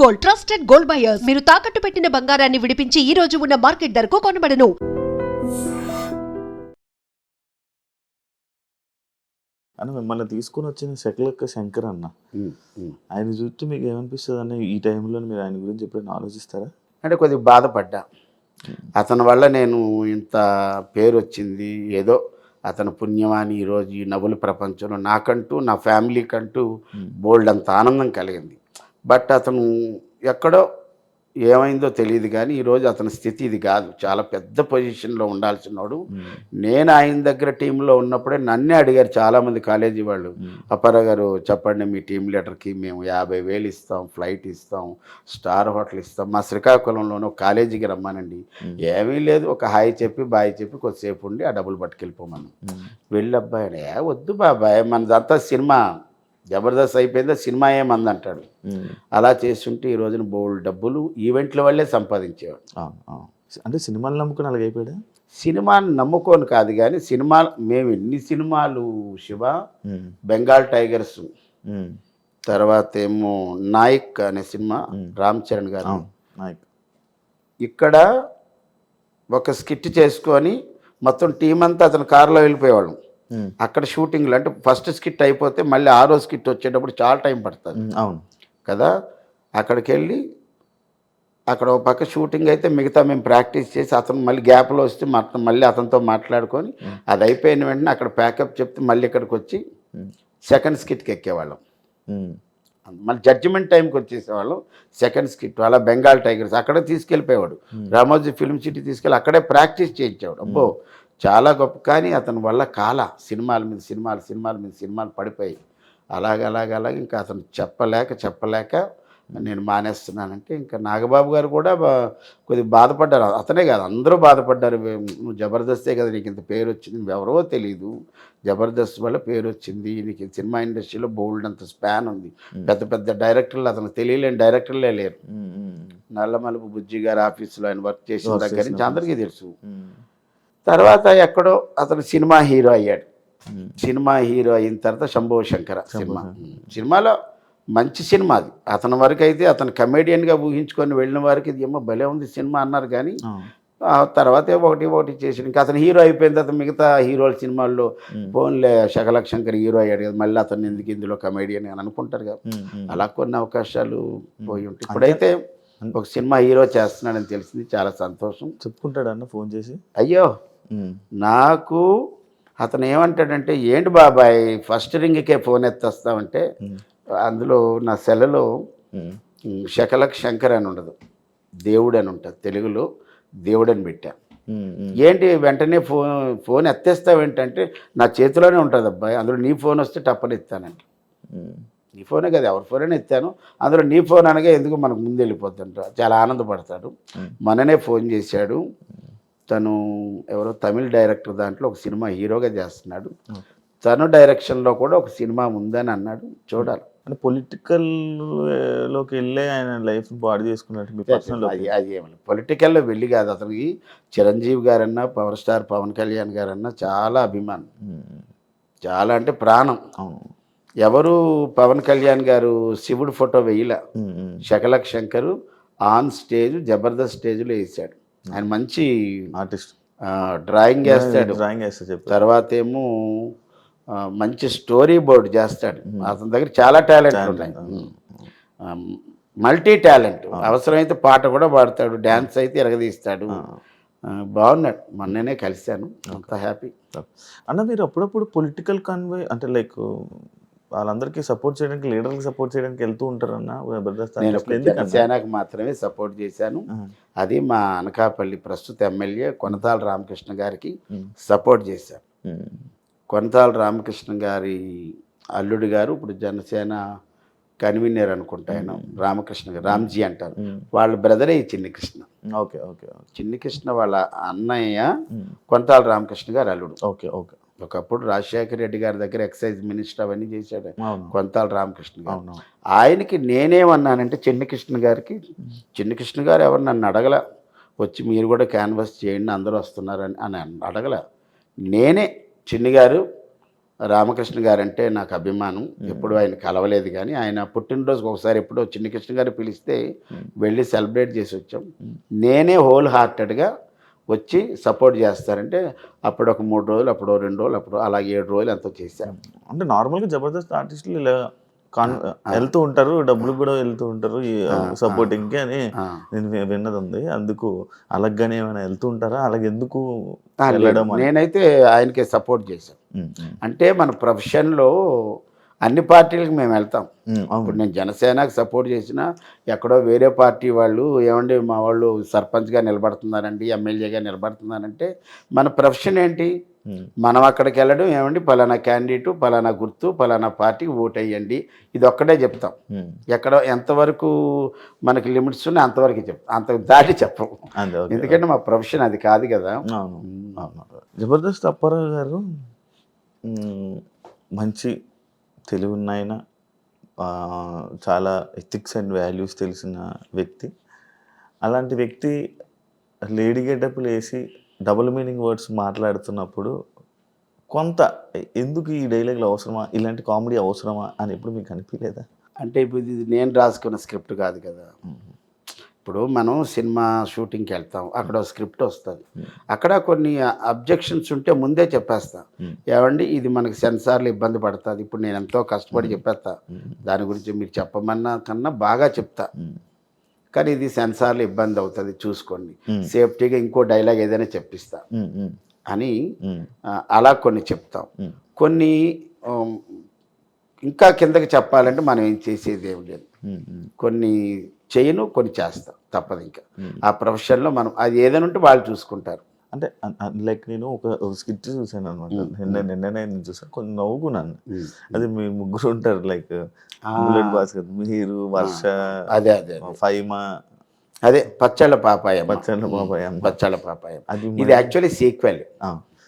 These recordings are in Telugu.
Gold, trusted gold buyers. మీరు తాకట్టు పెట్టిన బంగారాన్ని విడిపించి ఈ రోజు ఉన్న మార్కెట్ ధరకు కొనబడను. అని మిమ్మల్ని తీసుకుని వచ్చిన శకలక్క శంకర్ అన్న, ఆయన చూస్తే మీకు ఏమనిపిస్తుంది అన్న? ఈ టైంలో మీరు ఆయన గురించి ఎప్పుడైనా ఆలోచిస్తారా? అంటే కొద్దిగా బాధపడ్డా. అతని వల్ల నేను ఇంత పేరు వచ్చింది, ఏదో అతని పుణ్యమాని ఈరోజు ఈ నవ్వుల ప్రపంచంలో నాకంటూ నా ఫ్యామిలీకంటూ బోల్డ్ అంత ఆనందం కలిగింది. బట్ అతను ఎక్కడో ఏమైందో తెలియదు కానీ ఈరోజు అతని స్థితి ఇది కాదు. చాలా పెద్ద పొజిషన్లో ఉండాల్సినోడు. నేను ఆయన దగ్గర టీంలో ఉన్నప్పుడే నన్నే అడిగారు చాలామంది కాలేజీ వాళ్ళు, అప్పారావు గారు చెప్పండి మీ టీం లీడర్కి మేము 50,000 ఇస్తాం, ఫ్లైట్ ఇస్తాం, స్టార్ హోటల్ ఇస్తాం, మా శ్రీకాకుళంలోనూ కాలేజీకి రమ్మానండి. ఏమీ లేదు, ఒక హాయ్ చెప్పి బాయ్ చెప్పి కొద్దిసేపు ఉండి ఆ డబ్బులు పట్టుకెళ్ళిపోమను. వెళ్ళి అబ్బాయి వద్దు బాబాయ్ మనదంతా సినిమా జబర్దస్త్ అయిపోయిందో సినిమా ఏమంది అంటాడు. అలా చేస్తుంటే ఈ రోజున బోల్డ్ డబ్బులు ఈవెంట్ల వల్లే సంపాదించేవాడు. అంటే సినిమాలు నమ్ముకుని అలాగ అయిపోయాడా? సినిమాని నమ్ముకోను కాదు కానీ సినిమా మేము ఎన్ని సినిమాలు శివ, బెంగాల్ టైగర్స్, తర్వాత ఏమో నాయక్ అనే సినిమా రామ్ చరణ్ గారు, ఇక్కడ ఒక స్కిట్ చేసుకొని మొత్తం టీం అంతా అతని కారులో వెళ్ళిపోయేవాళ్ళం. అక్కడ షూటింగ్లు అంటే ఫస్ట్ స్కిట్ అయిపోతే మళ్ళీ ఆరో స్కిట్ వచ్చేటప్పుడు చాలా టైం పడుతుంది. అవును కదా. అక్కడికి వెళ్ళి అక్కడ ఒక పక్క షూటింగ్ అయితే మిగతా మేము ప్రాక్టీస్ చేసి అతను మళ్ళీ గ్యాప్లో వస్తే మళ్ళీ అతనితో మాట్లాడుకొని అది అయిపోయిన వెంటనే అక్కడ ప్యాకప్ చెప్తే మళ్ళీ ఇక్కడికి వచ్చి సెకండ్ స్కిట్కి ఎక్కేవాళ్ళం. మళ్ళీ జడ్జిమెంట్ టైంకి వచ్చేసేవాళ్ళం. సెకండ్ స్కిట్ అలా బెంగాల్ టైగర్స్ అక్కడే తీసుకెళ్ళిపోయేవాడు. రామోజీ ఫిల్మ్ సిటీ తీసుకెళ్ళి అక్కడే ప్రాక్టీస్ చేయించేవాడు. అబ్బో చాలా గొప్ప. కానీ అతని వల్ల సినిమాల మీద సినిమాలు పడిపోయి అలాగ ఇంకా అతను చెప్పలేక నేను మానేస్తున్నానంటే ఇంకా నాగబాబు గారు కూడా కొద్దిగా బాధపడ్డారు. అతనే కాదు అందరూ బాధపడ్డారు. నువ్వు జబర్దస్తే కదా నీకు ఇంత పేరు వచ్చింది, ఎవరో తెలియదు, జబర్దస్త్ వల్ల పేరు వచ్చింది, నీకు సినిమా ఇండస్ట్రీలో బోల్డ్ అంత స్పాన్ ఉంది, పెద్ద పెద్ద డైరెక్టర్లు అతను తెలియలేని డైరెక్టర్లే లేరు. నల్లమలుపు బుజ్జి గారి ఆఫీసులో ఆయన వర్క్ చేసిన దగ్గర నుంచి అందరికీ తెలుసు. తర్వాత ఎక్కడో అతను సినిమా హీరో అయ్యాడు. సినిమా హీరో అయిన తర్వాత శంభో శంకర సినిమాలో మంచి సినిమా అది. అతని వరకు అయితే అతను కమెడియన్గా ఊహించుకొని వెళ్ళిన వారికి ఇది ఏమో భలే ఉంది సినిమా అన్నారు. కానీ తర్వాత ఒకటి చేసాడు. ఇంకా అతను హీరో అయిపోయిన తర్వాత మిగతా హీరోల సినిమాల్లో పోన్లే శకలక్ శంకర్ హీరో అయ్యాడు కదా, మళ్ళీ అతను ఎందుకు ఇందులో కమెడియన్ అని అనుకుంటారు కదా. అలా కొన్ని అవకాశాలు పోయి ఉంటాయి. ఇప్పుడైతే ఒక సినిమా హీరో చేస్తున్నాడని తెలిసింది, చాలా సంతోషం. చెప్పుకుంటాడన్న ఫోన్ చేసి? అయ్యో నాకు అతను ఏమంటాడంటే, ఏంటి బాబాయ్ ఫస్ట్ రింగ్కే ఫోన్ ఎత్తేస్తామంటే అందులో నా సెలలో శకలక్ శంకర్ అని ఉండదు, దేవుడు అని ఉంటుంది. తెలుగులో దేవుడు అని పెట్టా. ఏంటి వెంటనే ఫోన్ ఎత్తేస్తావేంటంటే నా చేతిలోనే ఉంటుంది అబ్బాయి, అందులో నీ ఫోన్ వస్తే టప్పని ఎత్తానంట. నీ ఫోనే కదా, ఎవరి ఫోన్ ఎత్తాను, అందులో నీ ఫోన్ అనగా ఎందుకు మనకు ముందు వెళ్ళిపోతుంట. చాలా ఆనందపడతాడు. మననే ఫోన్ చేశాడు. తను ఎవరో తమిళ డైరెక్టర్ దాంట్లో ఒక సినిమా హీరోగా చేస్తున్నాడు. తను డైరెక్షన్లో కూడా ఒక సినిమా ఉందని అన్నాడు. చూడాలి. అంటే పొలిటికల్లోకి వెళ్ళి ఆయన లైఫ్ పాడు చేసుకున్నట్టు అది ఏమన్నా పొలిటికల్లో వెళ్ళి కాదు. అతనికి చిరంజీవి గారన్నా, పవర్ స్టార్ పవన్ కళ్యాణ్ గారన్నా చాలా అభిమానం, చాలా అంటే ప్రాణం. ఎవరు పవన్ కళ్యాణ్ గారు శివుడు ఫోటో వేయలే, శకలక్ శంకరు ఆన్ స్టేజ్ జబర్దస్త్ స్టేజ్లో వేసాడు. ఆయన మంచి ఆర్టిస్ట్, డ్రాయింగ్ వేస్తాడు. తర్వాత ఏమో మంచి స్టోరీ బోర్డ్ చేస్తాడు. అతని దగ్గర చాలా టాలెంట్ ఉన్నాయి, మల్టీ టాలెంట్. అవసరమైతే పాట కూడా పాడతాడు, డ్యాన్స్ అయితే ఎరగదీస్తాడు. బాగున్నాడు. మొన్ననే కలిశాను, అంత హ్యాపీ. అన్న మీరు అప్పుడప్పుడు పొలిటికల్ కన్వే అంటే లైక్ వాళ్ళందరికీ సపోర్ట్ చేయడానికి, లీడర్కి సపోర్ట్ చేయడానికి వెళ్తూ ఉంటారన్న? నేను జనసేనకు మాత్రమే సపోర్ట్ చేశాను. అది మా అనకాపల్లి ప్రస్తుత ఎమ్మెల్యే కొనతాల రామకృష్ణ గారికి సపోర్ట్ చేశాను. కొనతాల రామకృష్ణ గారి అల్లుడు గారు ఇప్పుడు జనసేన కన్వీనర్ అనుకుంటా, ఆయన రామకృష్ణ గారు, రామ్జీ అంటారు. వాళ్ళ బ్రదరే ఈ చిన్ని కృష్ణ. Okay okay. చిన్ని కృష్ణ వాళ్ళ అన్నయ్య కొనతాల రామకృష్ణ గారు అల్లుడు. Okay okay. ఒకప్పుడు రాజశేఖర రెడ్డి గారి దగ్గర ఎక్సైజ్ మినిస్టర్ అవన్నీ చేశాడు కొనతాల రామకృష్ణ గారు. ఆయనకి నేనేమన్నానంటే చిన్ని కృష్ణ గారు ఎవరు నన్ను అడగల, వచ్చి మీరు కూడా క్యాన్వాస్ చేయండి అందరూ వస్తున్నారని అని అడగల. నేనే చిన్ని గారు రామకృష్ణ గారు అంటే నాకు అభిమానం. ఎప్పుడు ఆయన కలవలేదు కానీ ఆయన పుట్టినరోజుకి ఒకసారి ఎప్పుడో చిన్ని కృష్ణ గారు పిలిస్తే వెళ్ళి సెలబ్రేట్ చేసి వచ్చాం. నేనే హోల్ హార్టెడ్గా వచ్చి సపోర్ట్ చేస్తారంటే అప్పుడు ఒక 3 రోజులు, అప్పుడు 2 రోజులు, అప్పుడు అలా 7 రోజులు ఎంతో చేశాను. అంటే నార్మల్గా జబర్దస్త్ ఆర్టిస్టులు ఇలా వెళ్తూ ఉంటారు, డబ్బులు కూడా వెళ్తూ ఉంటారు సపోర్టింగ్కి అని నేను విన్నది ఉంది. అందుకు అలాగనే ఏమైనా వెళ్తూ ఉంటారా? అలాగే ఎందుకు వెళ్ళడం? నేనైతే ఆయనకే సపోర్ట్ చేశాను. అంటే మన ప్రొఫెషన్లో అన్ని పార్టీలకు మేము వెళ్తాం. ఇప్పుడు నేను జనసేనకు సపోర్ట్ చేసినా ఎక్కడో వేరే పార్టీ వాళ్ళు ఏమండి మా వాళ్ళు సర్పంచ్గా నిలబడుతున్నారండి, ఎమ్మెల్యేగా నిలబడుతున్నారంటే మన ప్రొఫెషన్ ఏంటి? మనం అక్కడికి వెళ్ళడం ఏమండి పలానా క్యాండిడేటు, పలానా గుర్తు, పలానా పార్టీకి ఓటు వేయండి, ఇది ఒక్కటే చెప్తాం. ఎక్కడ ఎంతవరకు మనకి లిమిట్స్ ఉన్నాయి అంతవరకు చెప్తాం, అంత దాటి చెప్పం. ఎందుకంటే మా ప్రొఫెషన్ అది కాదు కదా. జబర్దస్త్ అప్పారావు గారు మంచి తెలివిన్న ఆయన, చాలా ఎథిక్స్ అండ్ వాల్యూస్ తెలిసిన వ్యక్తి. అలాంటి వ్యక్తి లేడీ గెటప్లు వేసి డబుల్ మీనింగ్ వర్డ్స్ మాట్లాడుతున్నప్పుడు కొంత ఎందుకు ఈ డైలాగులు అవసరమా, ఇలాంటి కామెడీ అవసరమా అని ఎప్పుడు మీకు అనిపించలేదా? అంటే ఇప్పుడు ఇది నేను రాసుకున్న స్క్రిప్ట్ కాదు కదా. ఇప్పుడు మనం సినిమా షూటింగ్కి వెళ్తాం, అక్కడ స్క్రిప్ట్ వస్తుంది, అక్కడ కొన్ని అబ్జెక్షన్స్ ఉంటే ముందే చెప్పేస్తా. ఏమండి ఇది మనకి సెన్సార్లు ఇబ్బంది పడుతుంది, ఇప్పుడు నేను ఎంతో కష్టపడి చెప్పేస్తా, దాని గురించి మీరు చెప్పమన్నా కన్నా బాగా చెప్తా, కానీ ఇది సెన్సార్లు ఇబ్బంది అవుతుంది చూసుకోండి, సేఫ్టీగా ఇంకో డైలాగ్ ఏదైనా చెప్పిస్తా అని అలా కొన్ని చెప్తాం. కొన్ని ఇంకా కిందకి చెప్పాలంటే మనం ఏం చేసేది ఏం లేదు, కొన్ని చేయను కొన్ని చేస్తాం, తప్పదు. ఇంకా ఆ ప్రొఫెషన్లో మనం అది ఏదైనా ఉంటే వాళ్ళు చూసుకుంటారు. అంటే లైక్ నేను ఒక స్కిట్ చూసాను అనమాట, నిన్ననే చూసాను, కొంచెం నవ్వుకున్నాను. అది మీ ముగ్గురు ఉంటారు, లైక్ బుల్లెట్ భాస్కర్, మీరు, వర్ష, అదే ఫైమా, అదే పచ్చళ్ళ పాపాయ, పచ్చళ్ళ పాపాయ. ఇది యాక్చువల్లీ సీక్వెల్.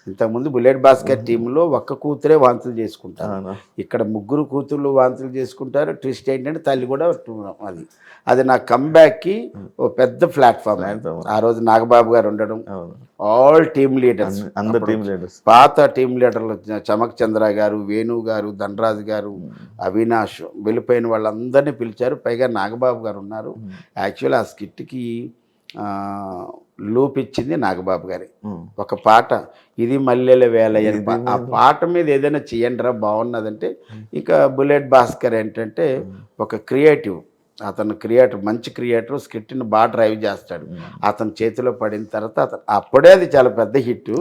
ఇంతకుముందు బుల్లెట్ భాస్కర్ టీంలో ఒక్క కూతురే వాంతులు చేసుకుంటారు, ఇక్కడ 3 కూతుర్లు వాంతులు చేసుకుంటారు. ట్విస్ట్ ఏంటంటే తల్లి కూడా అది నా కంబ్యాక్కి ఓ పెద్ద ప్లాట్ఫామ్. ఆ రోజు నాగబాబు గారు ఉండడం, ఆల్ టీమ్ లీడర్స్, పాత టీమ్ లీడర్లు చమక్ చంద్ర గారు, వేణు గారు, ధనరాజు గారు, అవినాష్, వెళ్ళిపోయిన వాళ్ళందరినీ పిలిచారు. పైగా నాగబాబు గారు ఉన్నారు. యాక్చువల్ ఆ స్కిట్కి లూప్ ఇచ్చింది నాగబాబు గారి ఒక పాట, ఇది మల్లెల వేలయ్య. ఆ పాట మీద ఏదైనా చేయండిరా బాగున్నదంటే ఇక బుల్లెట్ భాస్కర్ ఏంటంటే ఒక క్రియేటివ్, అతను మంచి క్రియేటర్, స్క్రిప్ట్ని బాగా డ్రైవ్ చేస్తాడు. అతని చేతిలో పడిన తర్వాత అప్పుడే అది చాలా పెద్ద హిట్.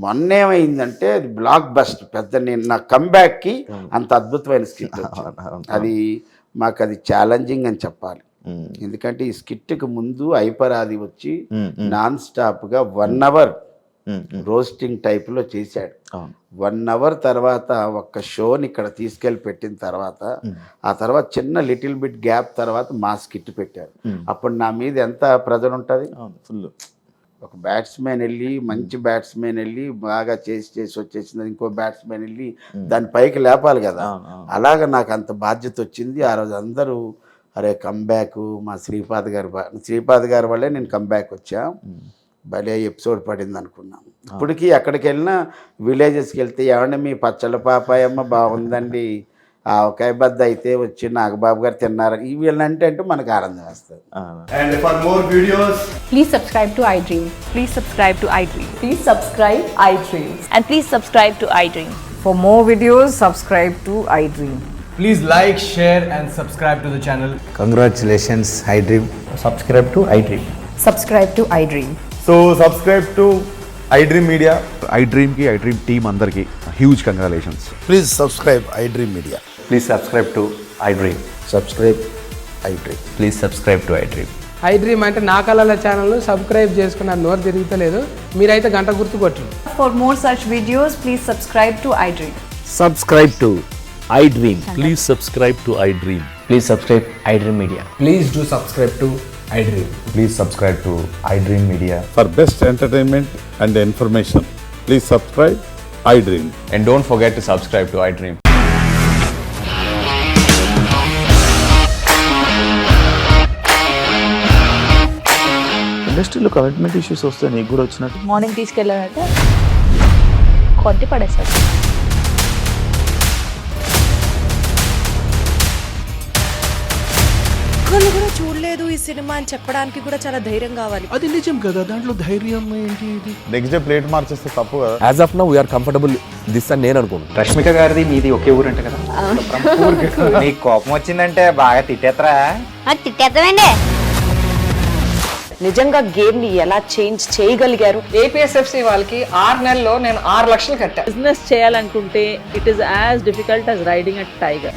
మొన్న ఏమైందంటే అది బ్లాక్ బస్ట్ పెద్ద. నేను నా కంబ్యాక్కి అంత అద్భుతమైన స్క్రిప్ట్ అది మాకు అది ఛాలెంజింగ్ అని చెప్పాలి. ఎందుకంటే ఈ స్కిట్కి ముందు ఐపరాది వచ్చి నాన్ స్టాప్గా 1 hour రోస్టింగ్ టైప్లో చేశాడు. 1 hour తర్వాత ఒక్క షోని ఇక్కడ తీసుకెళ్ళి పెట్టిన తర్వాత ఆ తర్వాత చిన్న లిటిల్ బిట్ గ్యాప్ తర్వాత మా స్కిట్ పెట్టారు. అప్పుడు నా మీద ఎంత ప్రెజర్ ఉంటుంది. ఫుల్ ఒక బ్యాట్స్మెన్ వెళ్ళి మంచి బ్యాట్స్మెన్ వెళ్ళి బాగా చేసి వచ్చేసింది, ఇంకో బ్యాట్స్మెన్ వెళ్ళి దాని పైకి లేపాలి కదా. అలాగ నాకు అంత బాధ్యత వచ్చింది. ఆ రోజు అందరూ అరే కంబ్యాక్ మా శ్రీపాద్ గారి వల్లే నేను కంబ్యాక్ వచ్చా, భలే ఎపిసోడ్ పడింది అనుకున్నాం. ఇప్పటికీ ఎక్కడికి వెళ్ళినా విలేజెస్కి వెళ్తే ఏమంటే మీ పచ్చళ్ళ పాపాయమ్మ బాగుందండి, ఆ ఒకే బద్ద అయితే వచ్చి నాగబాబు గారు తిన్నారు, ఇవి అంటే మనకు ఆనందం వస్తుంది. And for more videos, please subscribe to iDream. Please subscribe to iDream. Please subscribe iDream. And please subscribe to iDream. For more videos, subscribe to iDream. please like, share and subscribe to the channel. Congratulations, iDream. Subscribe to iDream. Subscribe to iDream. So subscribe to iDream Media. iDream ki iDream team andarki huge congratulations. Please subscribe iDream Media. Please subscribe to iDream. Subscribe iDream. Please subscribe to iDream. iDream అంటే నా కళల ఛానల్ సబ్స్క్రైబ్ చేసుకున్న నోరు తిరుగుతలేదు, మీరైతే గంట గుర్తు కొట్టండి. For more such videos, please subscribe to iDream. Subscribe to iDream. Please subscribe to iDream. Please subscribe iDream Media. Please do subscribe to iDream. Please subscribe to iDream Media. For best entertainment and information, please subscribe iDream. And don't forget to subscribe to iDream. ఇండస్ట్రీలో కమిట్మెంట్ ఇష్యూస్ వస్తే నీకు కూడా వచ్చినట్టు మార్నింగ్ తీసుకెళ్ళాలంటే కొట్టి పడేస్తారు. చూడలేదు ఈ సినిమా అని చెప్పడానికి కూడా చాలా ధైర్యం కావాలి. అది నిజం కదా, దాంట్లో ధైర్యం ఏంటి? ఇది నెక్స్ట్ డే ప్లేట్ మార్చేస్తే తప్పు కదా. As of now we're comfortable this అని నేను అనుకుంటున్నాను. రష్మిక గారిది మీది ఒకే ఊరంట కదా? నీకు కోపం వచ్చిందంటే బాగా తిట్టేత్తరా? తిట్టేద్దామండి. నిజంగా గేమ్ ని ఎలా చేంజ్ చేయగలిగారు? ఏపీఎస్ఎఫ్సి వాళ్ళకి 6 నెలల్లో నేను 6 లక్షలు కట్టా. బిజినెస్ చేయాలనుకుంటే it is as difficult as riding a tiger.